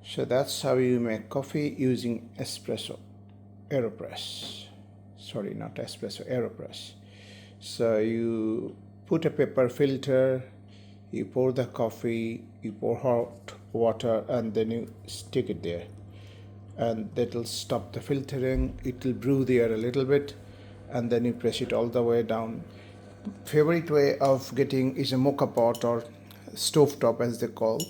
So that's how you make coffee using espresso, AeroPress. Sorry, not espresso, AeroPress. So you put a paper filter, you pour the coffee, you pour hot water, and then you stick it there. And that'll stop the filtering. It will brew the air a little bit, and then you press it all the way down. Favorite way of getting is a mocha pot or stove top as they call,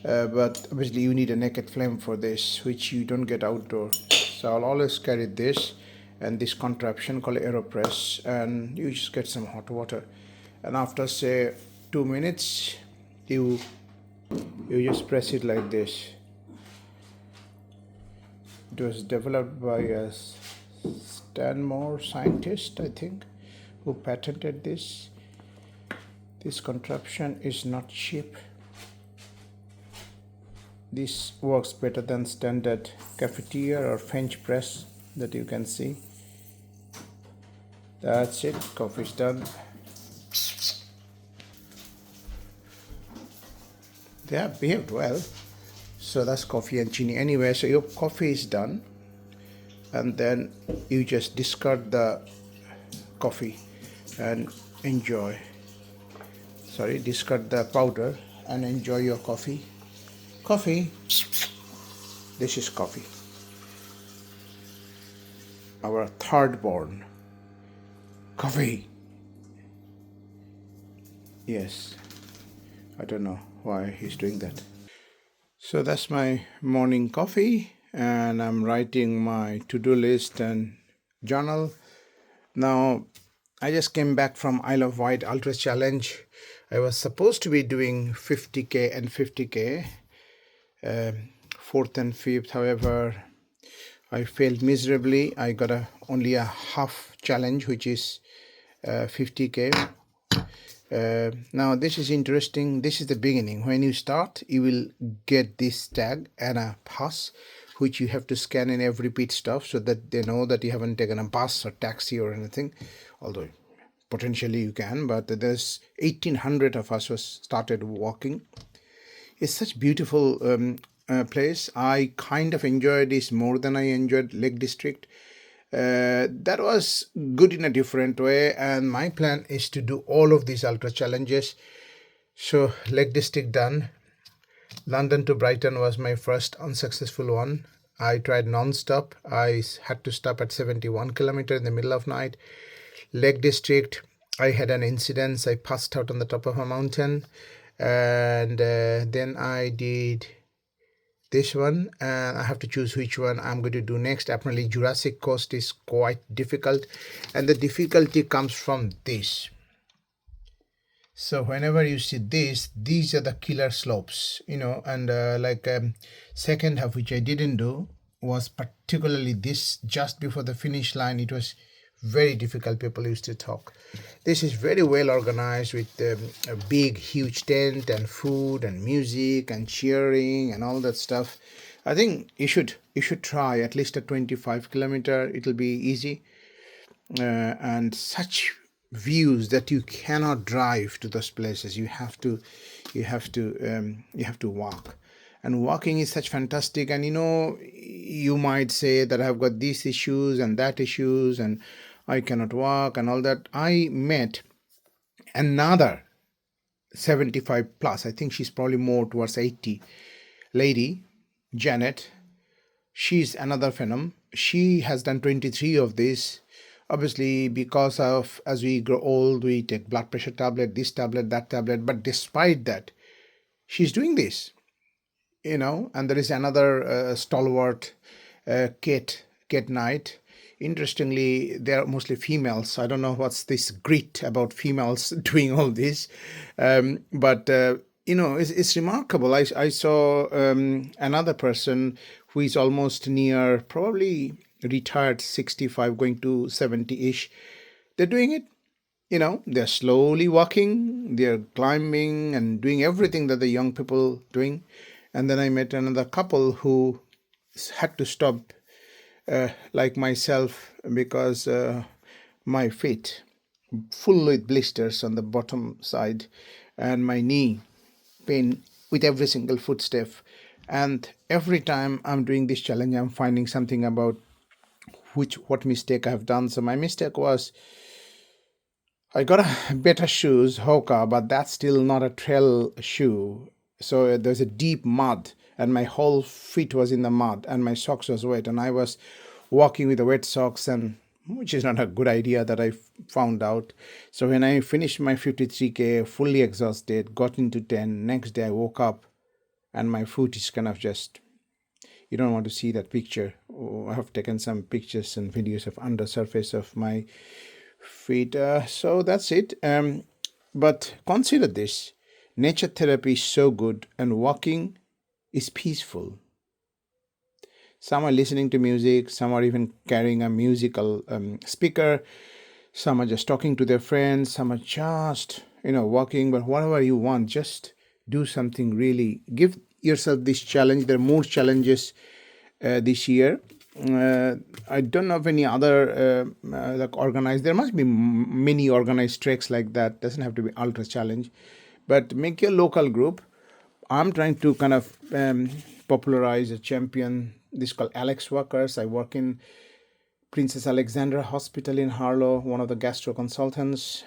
but obviously you need a naked flame for this, which you don't get outdoor. So I'll always carry this and this contraption called AeroPress, and you just get some hot water, and after say 2 minutes you just press it like this. It was developed by a Stanmore scientist, I think, who patented this. This contraption is not cheap. This works better than standard cafetiere or French press that you can see. That's it, coffee's done. They have behaved well. So that's coffee and chini anyway. So your coffee is done, and then you just discard the coffee and enjoy. Sorry, discard the powder and enjoy your coffee. Coffee. This is coffee. Our third born. Coffee. Yes. I don't know why he's doing that. So that's my morning coffee, and I'm writing my to-do list and journal. Now, I just came back from Isle of Wight Ultra Challenge. I was supposed to be doing 50k and 50k, fourth and fifth. However, I failed miserably. I got only a half challenge, which is 50k. Now this is interesting. This is the beginning. When you start, you will get this tag and a pass, which you have to scan in every pit stop so that they know that you haven't taken a bus or taxi or anything, although potentially you can. But there's 1800 of us who started walking. It's such beautiful place. I kind of enjoyed this more than I enjoyed Lake District. That was good in a different way, and my plan is to do all of these ultra challenges. So Lake District done. London to Brighton was my first unsuccessful one. I tried non-stop. I had to stop at 71 kilometers in the middle of night. Lake District, I had an incident. I passed out on the top of a mountain, and then I did this one, and I have to choose which one I'm going to do next. Apparently Jurassic Coast is quite difficult, and the difficulty comes from this. So whenever you see this, these are the killer slopes, and second half, which I didn't do, was particularly this just before the finish line. It was very difficult. People used to talk. This is very well organized with a big huge tent and food and music and cheering and all that stuff. I think you should try at least a 25 kilometer. It'll be easy, and such views that you cannot drive to those places. You have to walk. And walking is such fantastic. And you might say that I've got these issues and that issues and I cannot walk and all that. I met another 75 plus, I think she's probably more towards 80, lady, Janet. She's another phenom. She has done 23 of these. Obviously, because of as we grow old, we take blood pressure tablet, this tablet, that tablet. But despite that, she's doing this. And there is another stalwart, Kate Knight. Interestingly, they're mostly females. I don't know what's this grit about females doing all this, but it's remarkable. I saw another person who is almost near, probably retired, 65, going to 70-ish. They're doing it. They're slowly walking, they're climbing and doing everything that the young people doing. And then I met another couple who had to stop, like myself, because my feet full with blisters on the bottom side and my knee pain with every single footstep. And every time I'm doing this challenge, I'm finding something about what mistake I've done. So my mistake was I got a better shoes, Hoka, but that's still not a trail shoe. So there's a deep mud, and my whole feet was in the mud, and my socks was wet, and I was walking with the wet socks, and which is not a good idea that I found out. So when I finished my 53K, fully exhausted, got into 10. Next day I woke up, and my foot is kind of just. You don't want to see that picture. Oh, I have taken some pictures and videos of undersurface of my feet. So that's it. But consider this: nature therapy is so good, and walking is peaceful. Some are listening to music, some are even carrying a musical speaker, some are just talking to their friends, some are just, walking. But whatever you want, just do something really. Give yourself this challenge. There are more challenges this year. I don't know of any other like organized. There must be many organized treks like that. Doesn't have to be ultra challenge, but make your local group. I'm trying to kind of popularize a champion. This is called Alex Workers. I work in Princess Alexandra Hospital in Harlow, one of the gastro consultants.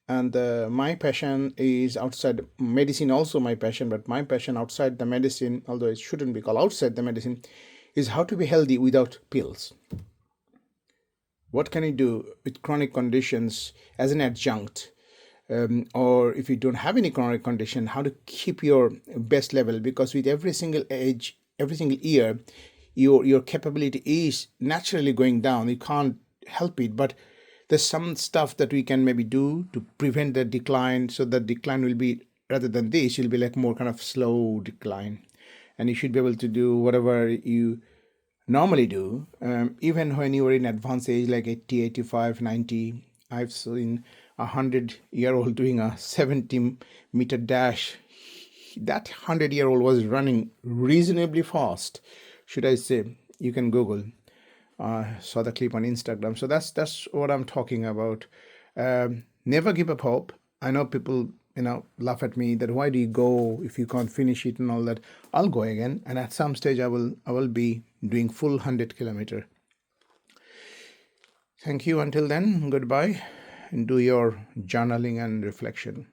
And my passion is outside medicine, also my passion, but my passion outside the medicine, although it shouldn't be called outside the medicine, is how to be healthy without pills. What can you do with chronic conditions as an adjunct? Or if you don't have any chronic condition, how to keep your best level? Because with every single age, every single year, your capability is naturally going down. You can't help it, but there's some stuff that we can maybe do to prevent the decline. So the decline will be, rather than this, will be like more kind of slow decline. And you should be able to do whatever you normally do, even when you are in advanced age like 80, 85, 90. I've seen a 100-year-old doing a 70-meter dash. That 100-year-old was running reasonably fast, should I say. You can Google. Saw the clip on Instagram. So that's what I'm talking about. Never give up hope. I know people laugh at me that why do you go if you can't finish it and all that. I'll go again, and at some stage I will be doing full 100-kilometer. Thank you. Until then, goodbye, and do your journaling and reflection.